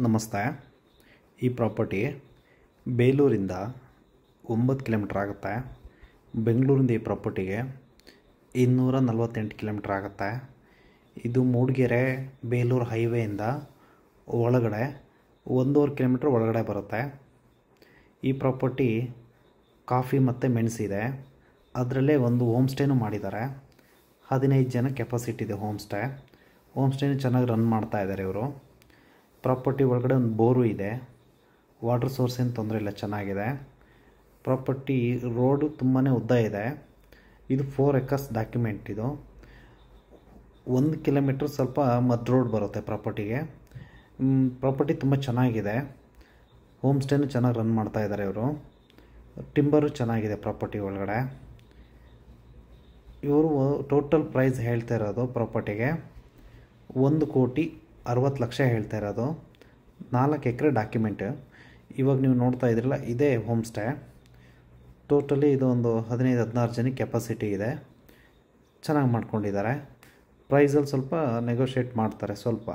ನಮಸ್ತೆ. ಈ property ಬೇಲೂರಿಂದ 9 kilometre ಆಗುತ್ತೆ. ಬೆಂಗಳೂರಿಂದ ಈ ಪ್ರಾಪರ್ಟಿಗೆ 248 ಕಿಲೋಮೀಟ್ರ್ ಆಗುತ್ತೆ. ಇದು ಮೂಡಿಗೆರೆ ಬೇಲೂರು ಹೈವೇಯಿಂದ ಒಳಗಡೆ 1.5 ಕಿಲೋಮೀಟ್ರ್ ಒಳಗಡೆ ಬರುತ್ತೆ. ಈ ಪ್ರಾಪರ್ಟಿ ಕಾಫಿ ಮತ್ತು ಮೆಣಸಿದೆ. ಅದರಲ್ಲೇ ಒಂದು ಹೋಮ್ ಸ್ಟೇನೂ ಮಾಡಿದ್ದಾರೆ. 15 ಜನ ಕೆಪಾಸಿಟಿ ಇದೆ. ಹೋಮ್ ಸ್ಟೇನೂ ಚೆನ್ನಾಗಿ ರನ್ ಮಾಡ್ತಾ ಇದ್ದಾರೆ ಇವರು. ಪ್ರಾಪರ್ಟಿ ಒಳಗಡೆ ಒಂದು ಬೋರು ಇದೆ. ವಾಟರ್ ಸೋರ್ಸ್ ಏನು ತೊಂದರೆ ಇಲ್ಲ, ಚೆನ್ನಾಗಿದೆ. ಪ್ರಾಪರ್ಟಿ ರೋಡು ತುಂಬಾ ಉದ್ದ ಇದೆ. ಇದು 4 acres ಡಾಕ್ಯುಮೆಂಟ್. ಇದು 1 ಕಿಲೋಮೀಟ್ರ್ ಸ್ವಲ್ಪ ಮದ್ ರೋಡ್ ಬರುತ್ತೆ ಪ್ರಾಪರ್ಟಿಗೆ. ಪ್ರಾಪರ್ಟಿ ತುಂಬ ಚೆನ್ನಾಗಿದೆ. ಹೋಮ್ ಸ್ಟೇನೂ ಚೆನ್ನಾಗಿ ರನ್ ಮಾಡ್ತಾ ಇದ್ದಾರೆ ಇವರು. ಟಿಂಬರು ಚೆನ್ನಾಗಿದೆ ಪ್ರಾಪರ್ಟಿ ಒಳಗಡೆ. ಇವರು ಟೋಟಲ್ ಪ್ರೈಸ್ ಹೇಳ್ತಾ ಇರೋದು ಪ್ರಾಪರ್ಟಿಗೆ 1,60,00,000 ಹೇಳ್ತಾ ಇರೋದು. 4 ಎಕರೆ ಡಾಕ್ಯುಮೆಂಟ್. ಇವಾಗ ನೀವು ನೋಡ್ತಾ ಇದ್ರಲ್ಲ, ಇದೇ ಹೋಮ್ ಸ್ಟೇ. ಟೋಟಲಿ ಇದು ಒಂದು 15-16 ಜನಕ್ಕೆ ಕೆಪಾಸಿಟಿ ಇದೆ. ಚೆನ್ನಾಗಿ ಮಾಡ್ಕೊಂಡಿದ್ದಾರೆ. ಪ್ರೈಸಲ್ಲಿ ಸ್ವಲ್ಪ ನೆಗೋಷಿಯೇಟ್ ಮಾಡ್ತಾರೆ ಸ್ವಲ್ಪ.